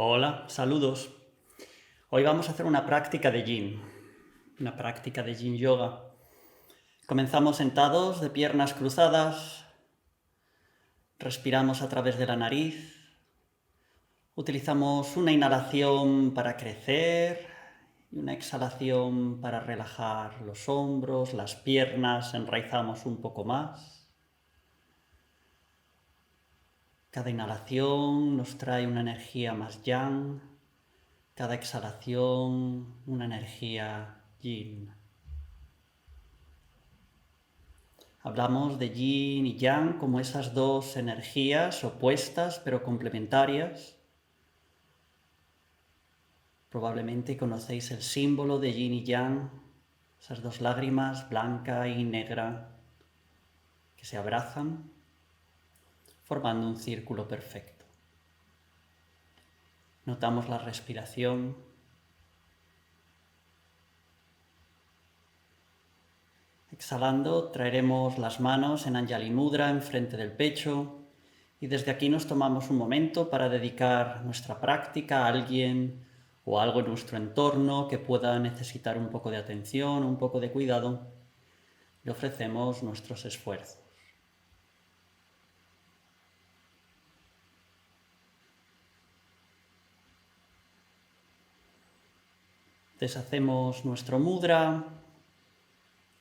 Hola, saludos. Hoy vamos a hacer una práctica de Yin, una práctica de Yin Yoga. Comenzamos sentados de piernas cruzadas, respiramos a través de la nariz, utilizamos una inhalación para crecer y una exhalación para relajar los hombros, las piernas, enraizamos un poco más. Cada inhalación nos trae una energía más yang, cada exhalación una energía yin. Hablamos de yin y yang como esas dos energías opuestas pero complementarias. Probablemente conocéis el símbolo de yin y yang, esas dos lágrimas, blanca y negra, que se abrazan, formando un círculo perfecto. Notamos la respiración. Exhalando, traeremos las manos en Anjali Mudra enfrente del pecho y desde aquí nos tomamos un momento para dedicar nuestra práctica a alguien o algo en nuestro entorno que pueda necesitar un poco de atención, un poco de cuidado. Le ofrecemos nuestros esfuerzos. Deshacemos nuestro mudra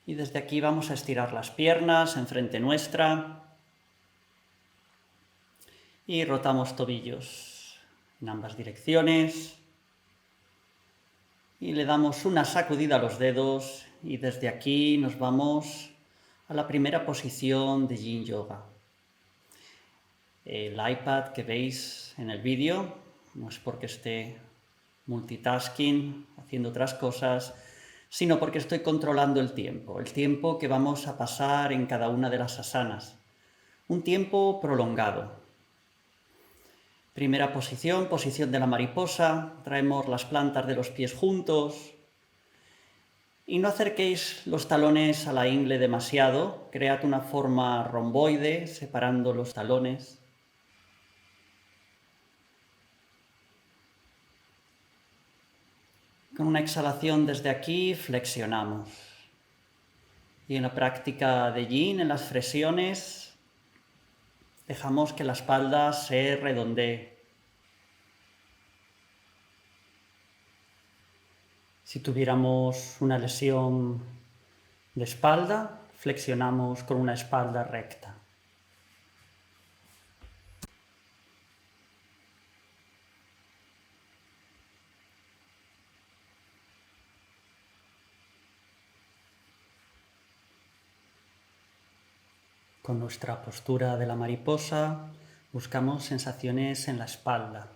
y desde aquí vamos a estirar las piernas enfrente nuestra y rotamos tobillos en ambas direcciones y le damos una sacudida a los dedos y desde aquí nos vamos a la primera posición de Yin Yoga. El iPad que veis en el vídeo no es porque esté multitasking, haciendo otras cosas, sino porque estoy controlando el tiempo que vamos a pasar en cada una de las asanas. Un tiempo prolongado. Primera posición, posición de la mariposa, traemos las plantas de los pies juntos y no acerquéis los talones a la ingle demasiado, cread una forma romboide separando los talones. Con una exhalación desde aquí flexionamos. Y en la práctica de Yin, en las flexiones, dejamos que la espalda se redondee. Si tuviéramos una lesión de espalda, flexionamos con una espalda recta. Con nuestra postura de la mariposa, buscamos sensaciones en la espalda.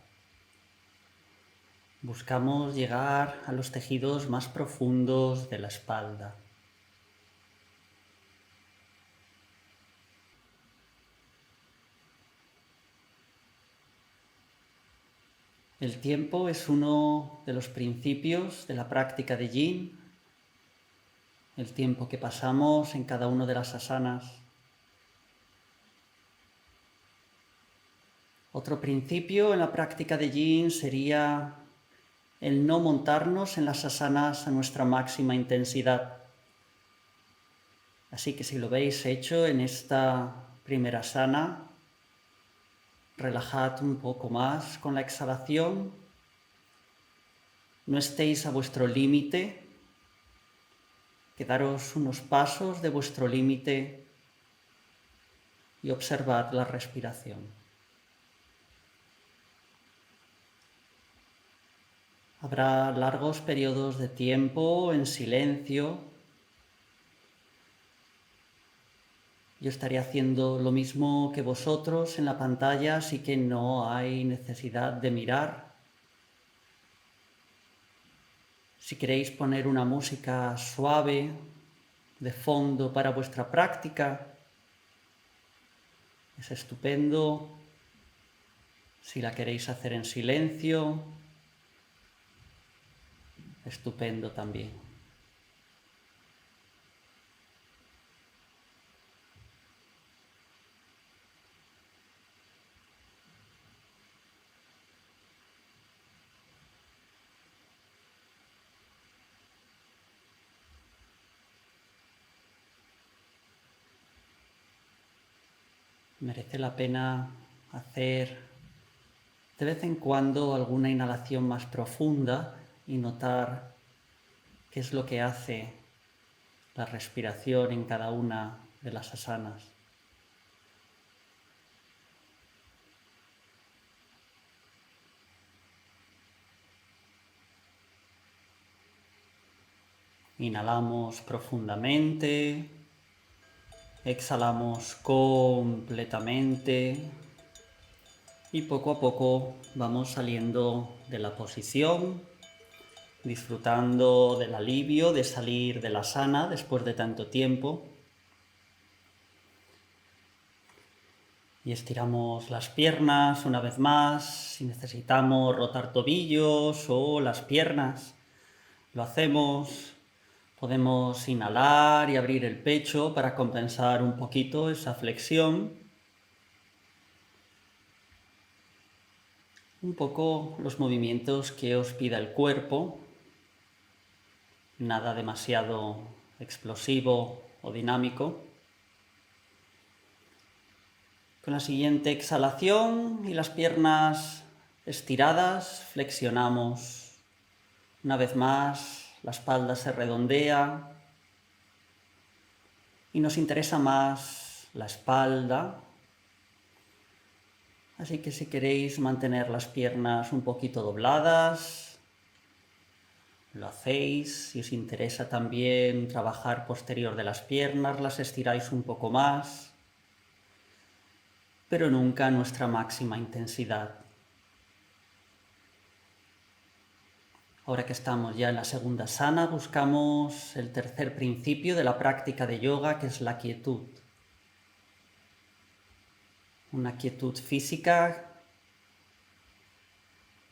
Buscamos llegar a los tejidos más profundos de la espalda. El tiempo es uno de los principios de la práctica de Yin, el tiempo que pasamos en cada una de las asanas. Otro principio en la práctica de Yin sería el no montarnos en las asanas a nuestra máxima intensidad. Así que si lo veis hecho en esta primera asana, relajad un poco más con la exhalación. No estéis a vuestro límite. Quedaros unos pasos de vuestro límite y observad la respiración. Habrá largos periodos de tiempo en silencio. Yo estaré haciendo lo mismo que vosotros en la pantalla, así que no hay necesidad de mirar. Si queréis poner una música suave de fondo para vuestra práctica, es estupendo. Si la queréis hacer en silencio, estupendo también. Merece la pena hacer de vez en cuando alguna inhalación más profunda y notar qué es lo que hace la respiración en cada una de las asanas. Inhalamos profundamente, exhalamos completamente y poco a poco vamos saliendo de la posición, disfrutando del alivio de salir de la asana después de tanto tiempo. Y estiramos las piernas una vez más. Si necesitamos rotar tobillos o las piernas, lo hacemos. Podemos inhalar y abrir el pecho para compensar un poquito esa flexión. Un poco los movimientos que os pida el cuerpo. Nada demasiado explosivo o dinámico. Con la siguiente exhalación y las piernas estiradas, flexionamos. Una vez más, la espalda se redondea y nos interesa más la espalda. Así que si queréis mantener las piernas un poquito dobladas, lo hacéis. Si os interesa también trabajar posterior de las piernas, las estiráis un poco más, pero nunca a nuestra máxima intensidad. Ahora que estamos ya en la segunda asana, buscamos el tercer principio de la práctica de yoga, que es la quietud. Una quietud física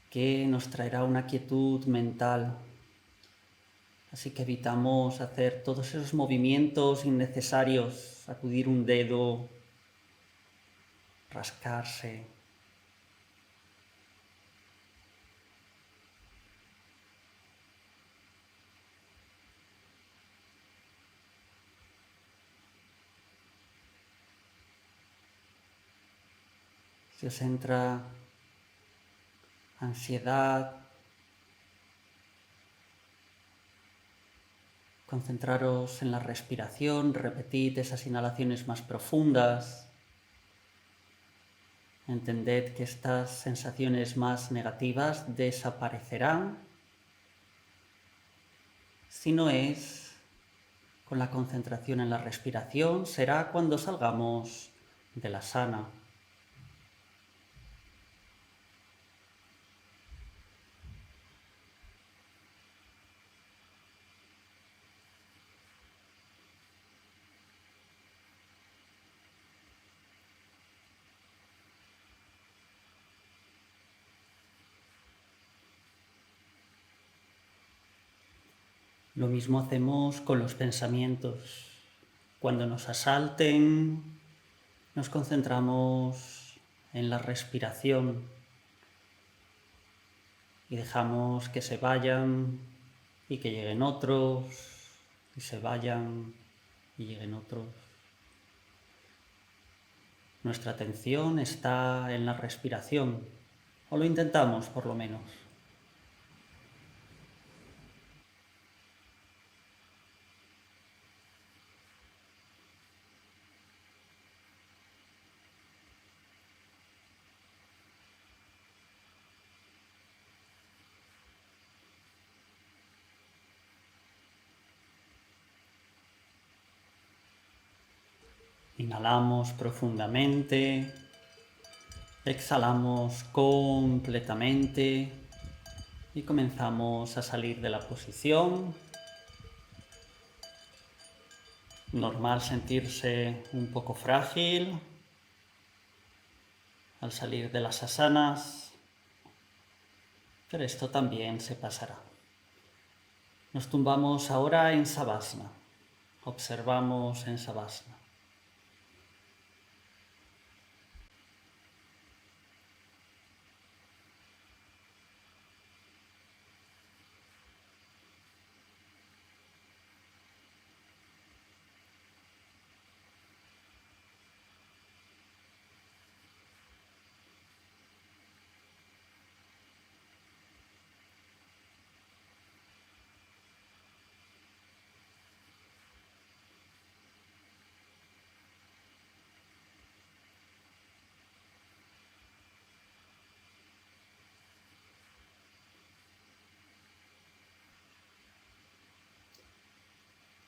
que nos traerá una quietud mental. Así que evitamos hacer todos esos movimientos innecesarios, sacudir un dedo, rascarse. Si os entra ansiedad, concentraros en la respiración, repetid esas inhalaciones más profundas. Entended que estas sensaciones más negativas desaparecerán si no es con la concentración en la respiración, será cuando salgamos de la asana. Lo mismo hacemos con los pensamientos. Cuando nos asalten, nos concentramos en la respiración y dejamos que se vayan y que lleguen otros, y se vayan y lleguen otros. Nuestra atención está en la respiración, o lo intentamos por lo menos. Inhalamos profundamente, exhalamos completamente y comenzamos a salir de la posición. Normal sentirse un poco frágil al salir de las asanas, pero esto también se pasará. Nos tumbamos ahora en Savasana. Observamos en Savasana.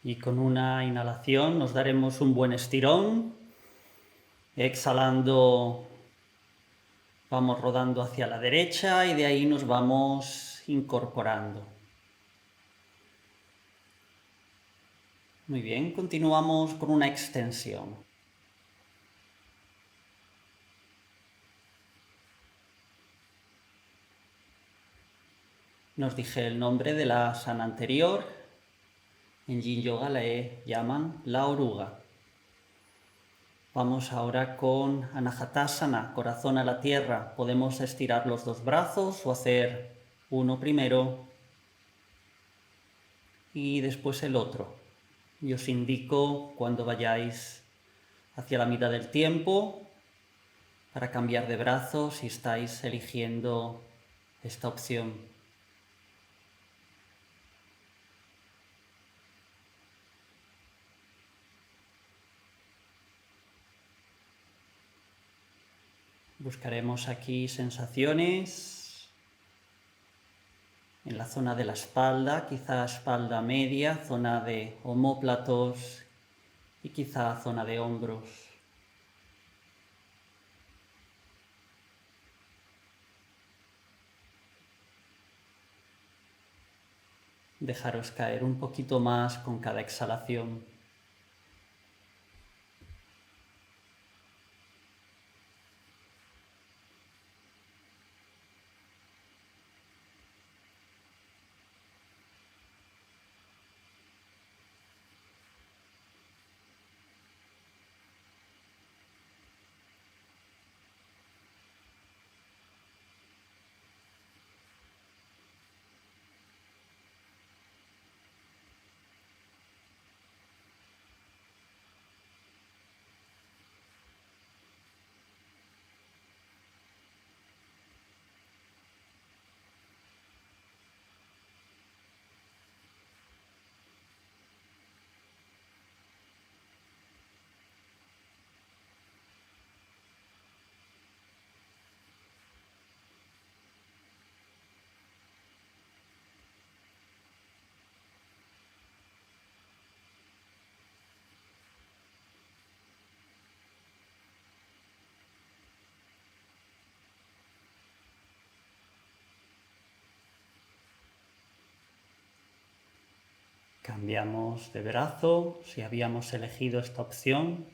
Y con una inhalación nos daremos un buen estirón. Exhalando, vamos rodando hacia la derecha y de ahí nos vamos incorporando. Muy bien, continuamos con una extensión. Nos dije el nombre de la asana anterior. En Yin Yoga le llaman la oruga. Vamos ahora con Anahatasana, corazón a la tierra. Podemos estirar los dos brazos o hacer uno primero y después el otro. Y os indico cuando vayáis hacia la mitad del tiempo para cambiar de brazo si estáis eligiendo esta opción. Buscaremos aquí sensaciones en la zona de la espalda, quizá espalda media, zona de omóplatos y quizá zona de hombros. Dejaros caer un poquito más con cada exhalación. Cambiamos de brazo si habíamos elegido esta opción.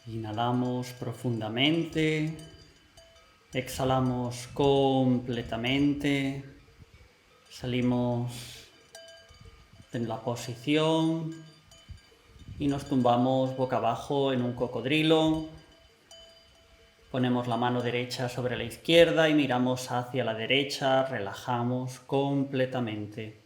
Inhalamos profundamente, exhalamos completamente, salimos de la posición y nos tumbamos boca abajo en un cocodrilo. Ponemos la mano derecha sobre la izquierda y miramos hacia la derecha, relajamos completamente.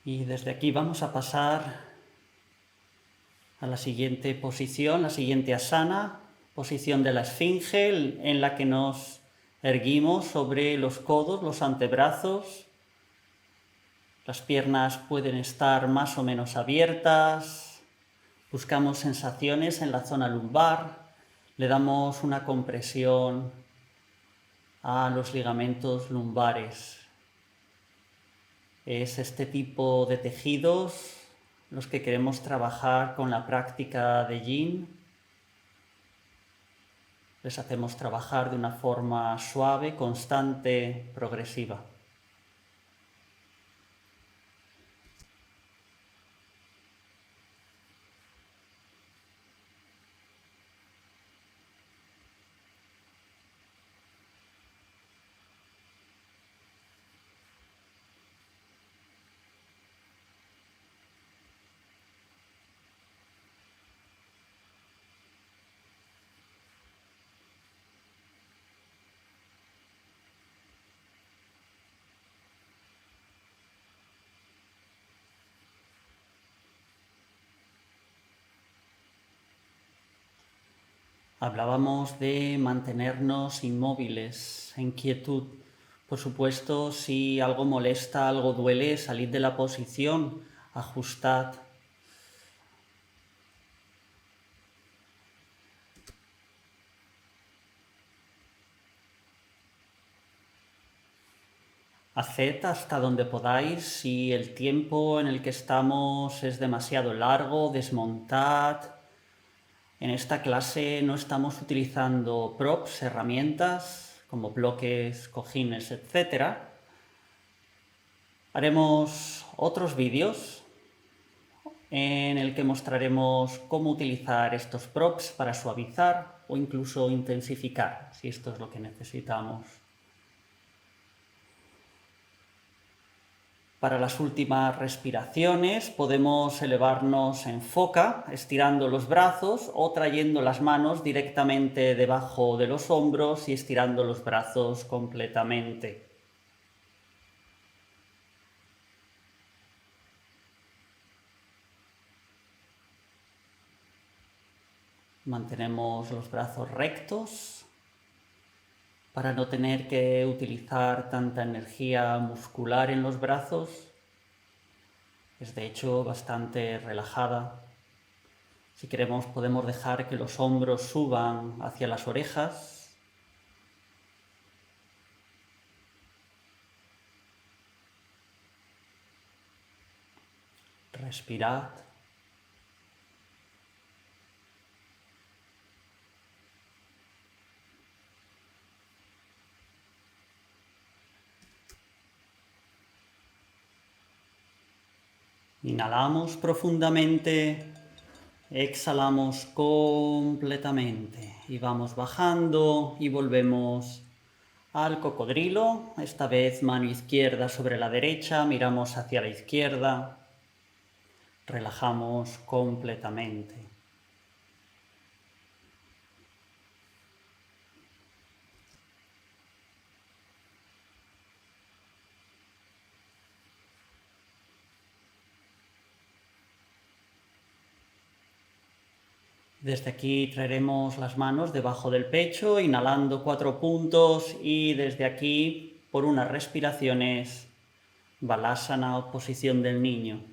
Y desde aquí vamos a pasar a la siguiente posición, la siguiente asana, posición de la esfinge, en la que nos Erguimos sobre los codos, los antebrazos. Las piernas pueden estar más o menos abiertas. Buscamos sensaciones en la zona lumbar. Le damos una compresión a los ligamentos lumbares. Es este tipo de tejidos los que queremos trabajar con la práctica de Yin. Les hacemos trabajar de una forma suave, constante, progresiva. Hablábamos de mantenernos inmóviles, en quietud. Por supuesto, si algo molesta, algo duele, salid de la posición, ajustad. Haced hasta donde podáis. Si el tiempo en el que estamos es demasiado largo, desmontad. En esta clase no estamos utilizando props, herramientas como bloques, cojines, etc. Haremos otros vídeos en el que mostraremos cómo utilizar estos props para suavizar o incluso intensificar, si esto es lo que necesitamos. Para las últimas respiraciones podemos elevarnos en foca, estirando los brazos o trayendo las manos directamente debajo de los hombros y estirando los brazos completamente. Mantenemos los brazos rectos para no tener que utilizar tanta energía muscular en los brazos. Es de hecho bastante relajada. Si queremos podemos dejar que los hombros suban hacia las orejas. Respirad. Inhalamos profundamente, exhalamos completamente y vamos bajando y volvemos al cocodrilo. Esta vez mano izquierda sobre la derecha, miramos hacia la izquierda, relajamos completamente. Desde aquí traeremos las manos debajo del pecho, inhalando 4 puntos y desde aquí, por unas respiraciones, Balasana o posición del niño.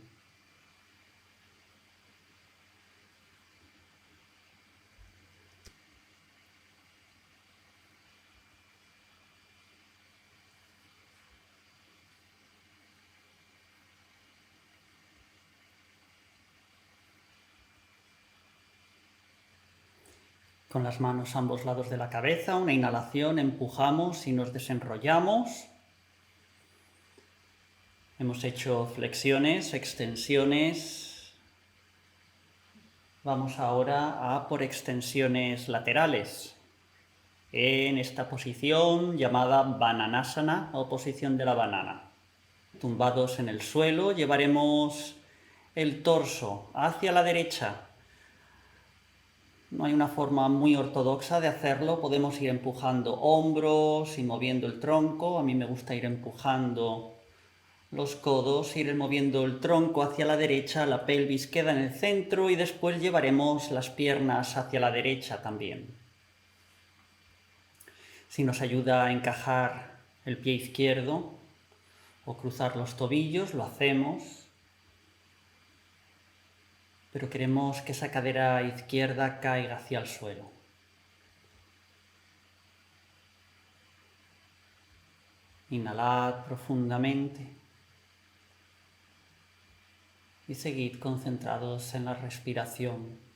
Con las manos a ambos lados de la cabeza, una inhalación, empujamos y nos desenrollamos. Hemos hecho flexiones, extensiones. Vamos ahora a por extensiones laterales. En esta posición llamada Bananasana o posición de la banana. Tumbados en el suelo, llevaremos el torso hacia la derecha. No hay una forma muy ortodoxa de hacerlo, podemos ir empujando hombros y moviendo el tronco. A mí me gusta ir empujando los codos, ir moviendo el tronco hacia la derecha, la pelvis queda en el centro y después llevaremos las piernas hacia la derecha también. Si nos ayuda a encajar el pie izquierdo o cruzar los tobillos, lo hacemos. Pero queremos que esa cadera izquierda caiga hacia el suelo. Inhalad profundamente y seguid concentrados en la respiración.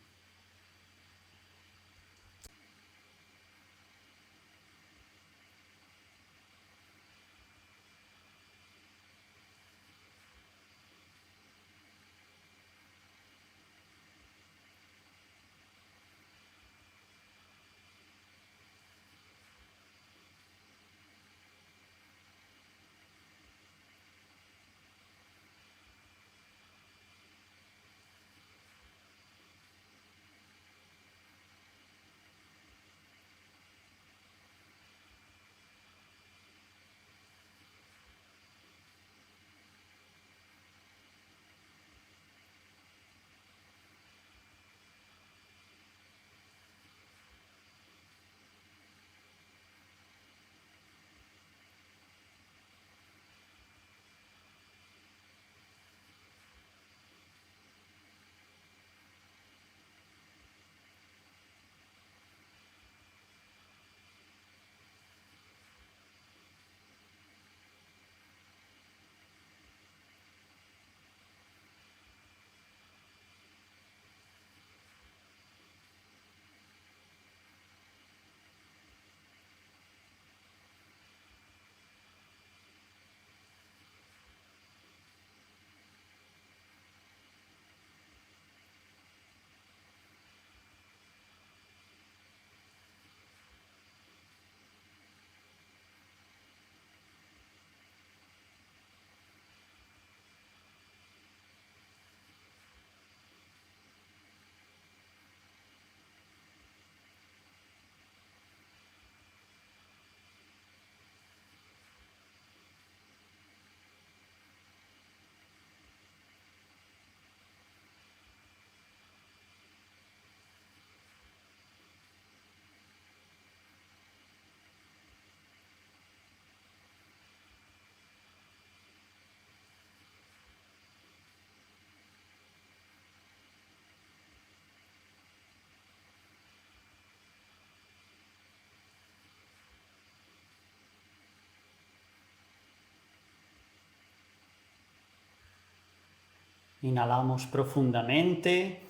Inhalamos profundamente,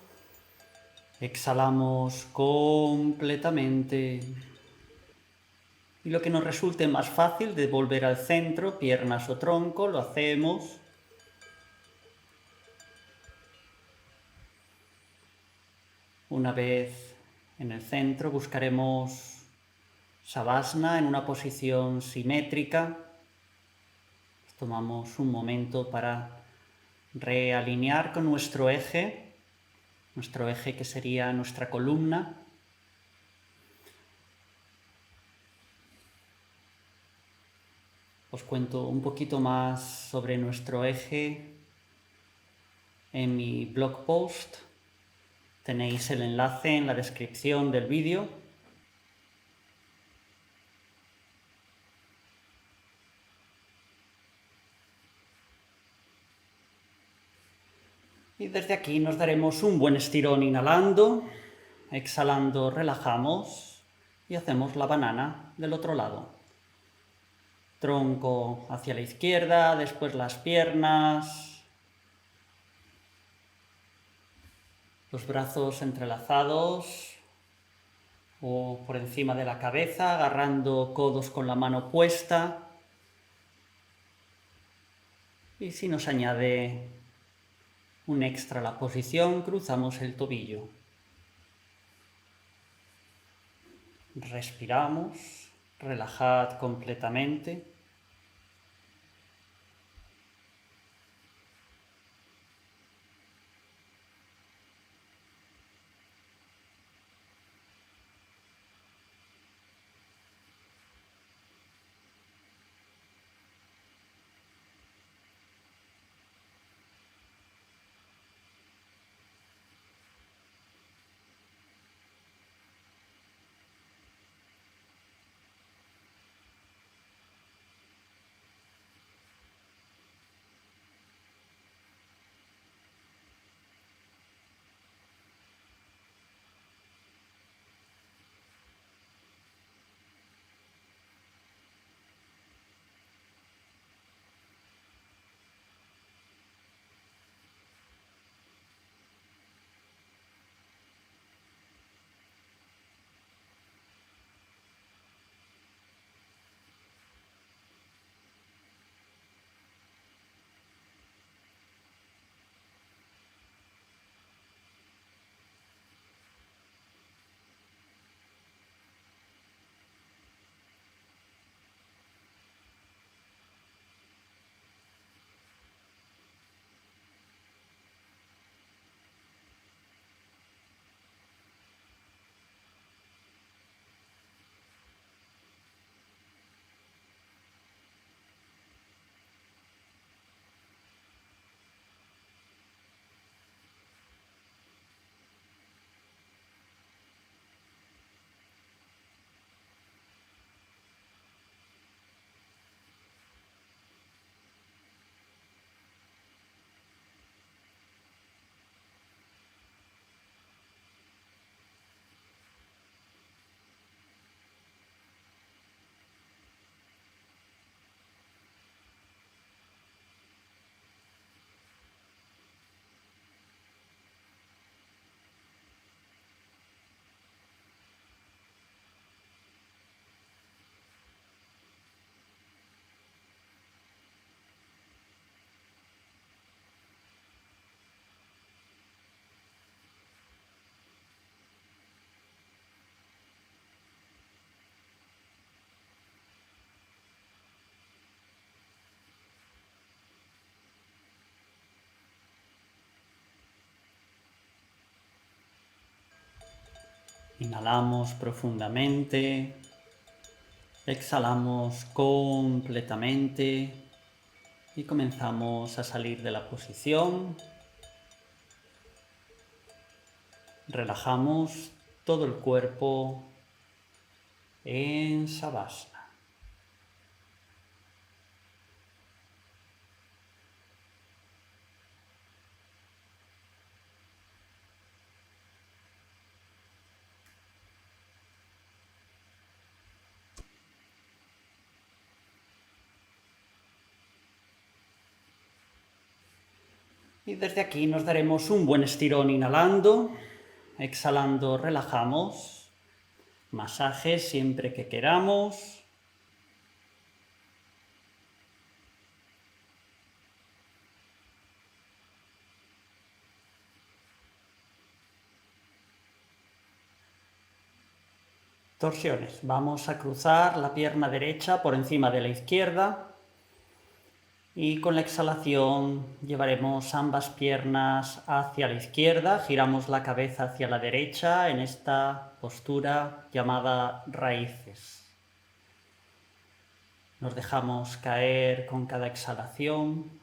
exhalamos completamente. Y lo que nos resulte más fácil de volver al centro, piernas o tronco, lo hacemos. Una vez en el centro buscaremos Savasana en una posición simétrica. Tomamos un momento para realinear con nuestro eje que sería nuestra columna. Os cuento un poquito más sobre nuestro eje en mi blog post. Tenéis el enlace en la descripción del vídeo. Y desde aquí nos daremos un buen estirón inhalando, exhalando relajamos y hacemos la banana del otro lado. Tronco hacia la izquierda, después las piernas, los brazos entrelazados o por encima de la cabeza, agarrando codos con la mano puesta. Y si nos añade un extra a la posición, cruzamos el tobillo. Respiramos, relajad completamente. Inhalamos profundamente, exhalamos completamente y comenzamos a salir de la posición. Relajamos todo el cuerpo en Savasana. Y desde aquí nos daremos un buen estirón inhalando, exhalando relajamos, masaje siempre que queramos. Torsiones. Vamos a cruzar la pierna derecha por encima de la izquierda y con la exhalación llevaremos ambas piernas hacia la izquierda, giramos la cabeza hacia la derecha en esta postura llamada raíces. Nos dejamos caer con cada exhalación.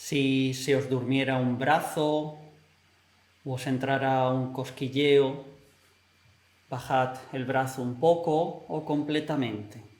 Si se os durmiera un brazo o os entrara un cosquilleo, bajad el brazo un poco o completamente.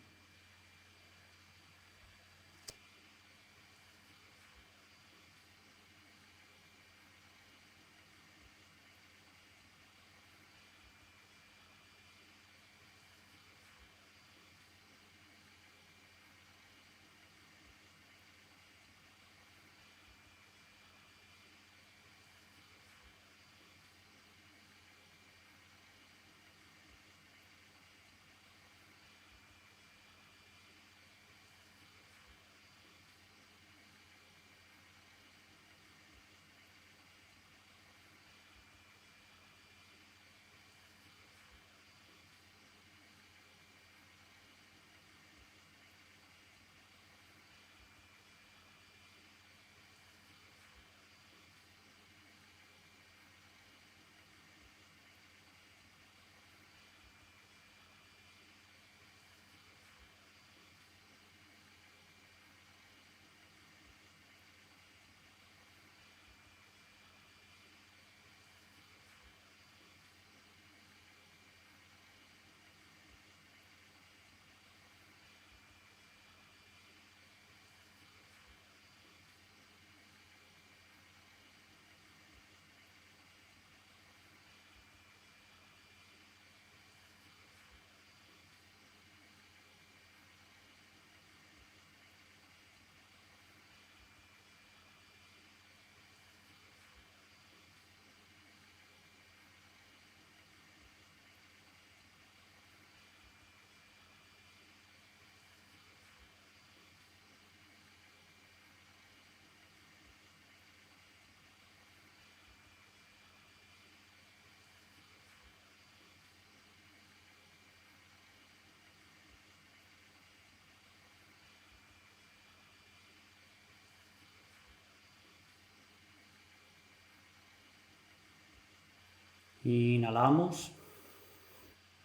Inhalamos,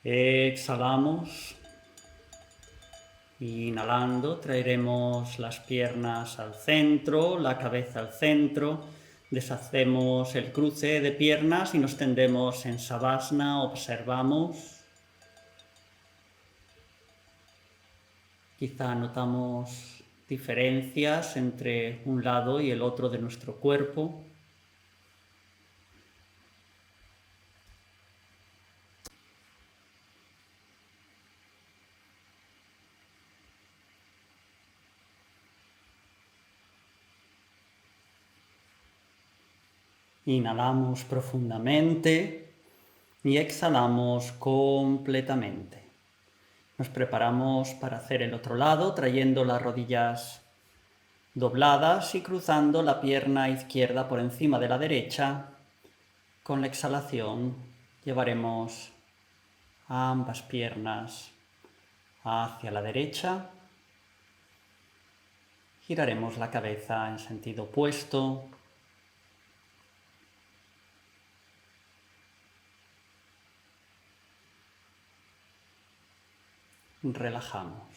exhalamos. Inhalando, traeremos las piernas al centro, la cabeza al centro, deshacemos el cruce de piernas y nos tendemos en Savasana, observamos. Quizá notamos diferencias entre un lado y el otro de nuestro cuerpo. Inhalamos profundamente y exhalamos completamente. Nos preparamos para hacer el otro lado, trayendo las rodillas dobladas y cruzando la pierna izquierda por encima de la derecha. Con la exhalación llevaremos ambas piernas hacia la derecha. Giraremos la cabeza en sentido opuesto. Relajamos.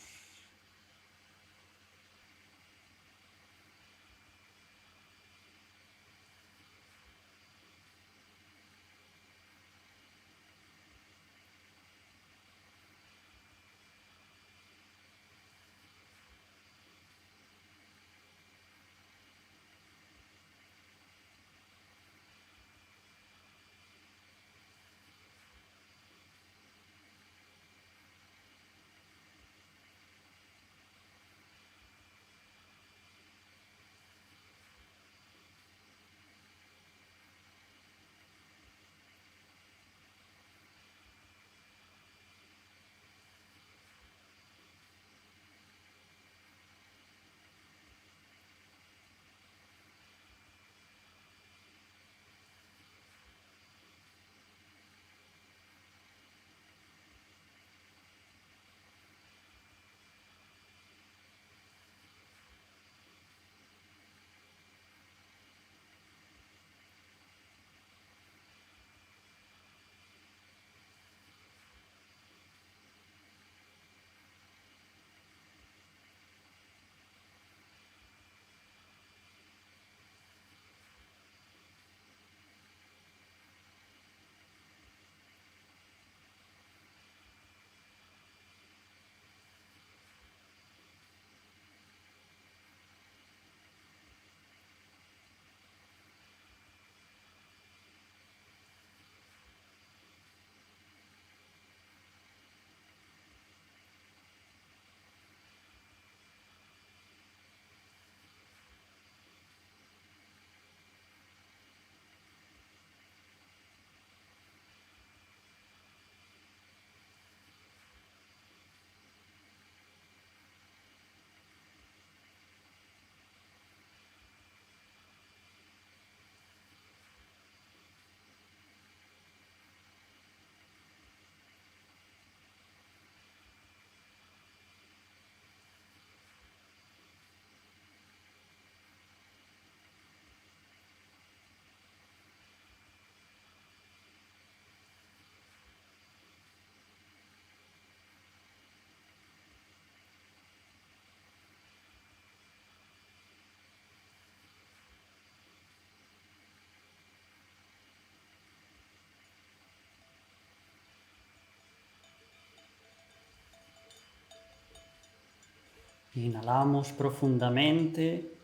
Inhalamos profundamente,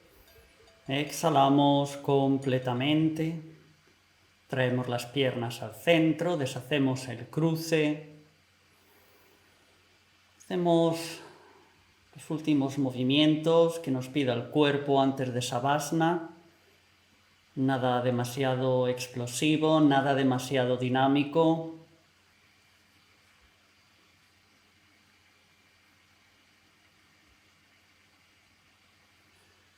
exhalamos completamente, traemos las piernas al centro, deshacemos el cruce, hacemos los últimos movimientos que nos pida el cuerpo antes de Savasana, nada demasiado explosivo, nada demasiado dinámico.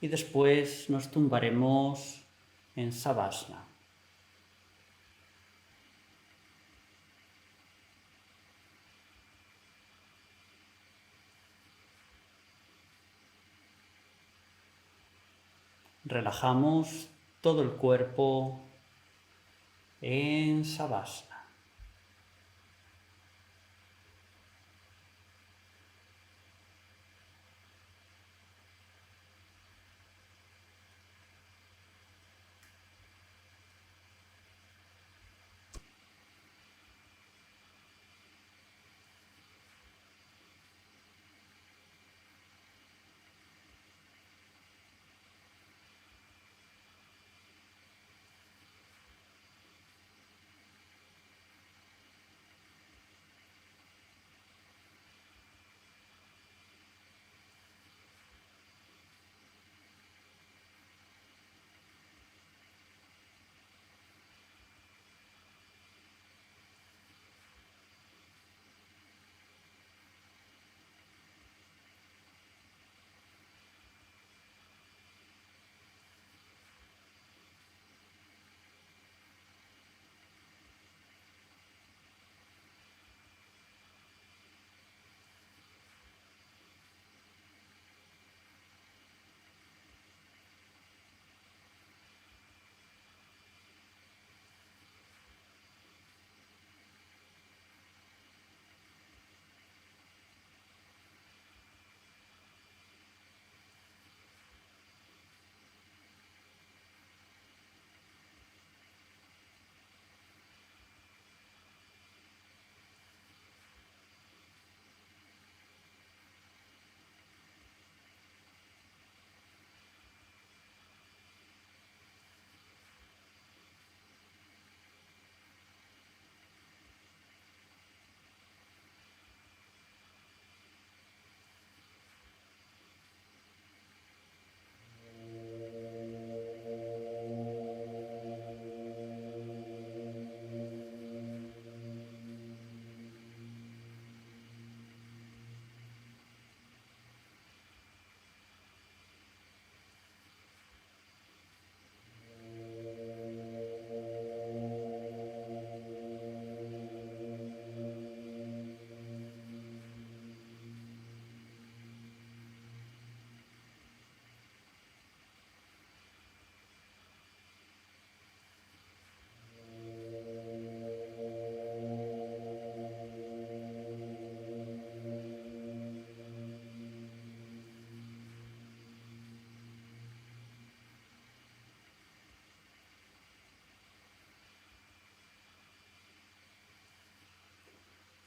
Y después nos tumbaremos en Savasana. Relajamos todo el cuerpo en Savasana.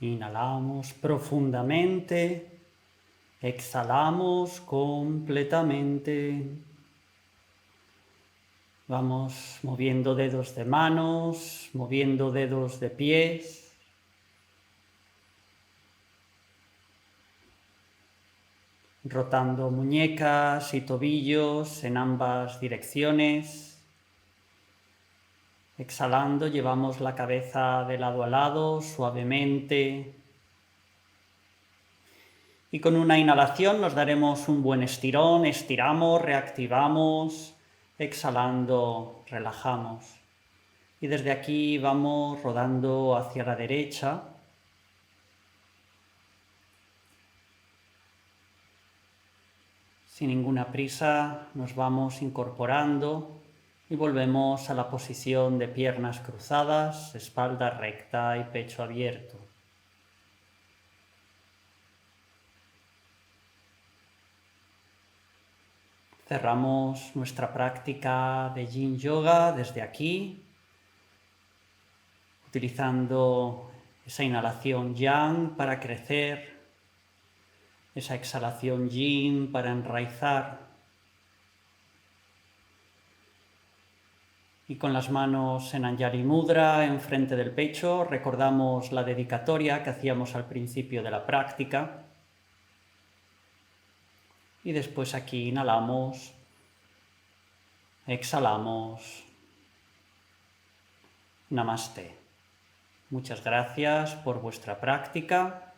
Inhalamos profundamente, exhalamos completamente. Vamos moviendo dedos de manos, moviendo dedos de pies. Rotando muñecas y tobillos en ambas direcciones. Exhalando, llevamos la cabeza de lado a lado suavemente. Y con una inhalación nos daremos un buen estirón, estiramos, reactivamos. Exhalando, relajamos. Y desde aquí vamos rodando hacia la derecha. Sin ninguna prisa nos vamos incorporando y volvemos a la posición de piernas cruzadas, espalda recta y pecho abierto. Cerramos nuestra práctica de Yin Yoga desde aquí, utilizando esa inhalación Yang para crecer, esa exhalación Yin para enraizar. Y con las manos en Anjali Mudra, enfrente del pecho, recordamos la dedicatoria que hacíamos al principio de la práctica. Y después aquí inhalamos, exhalamos. Namaste. Muchas gracias por vuestra práctica.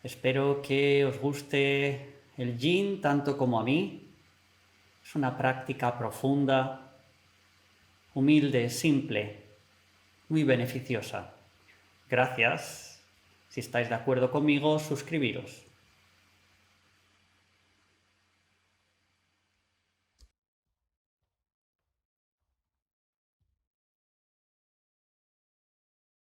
Espero que os guste el Yin tanto como a mí. Es una práctica profunda, humilde, simple, muy beneficiosa. Gracias. Si estáis de acuerdo conmigo, suscribiros.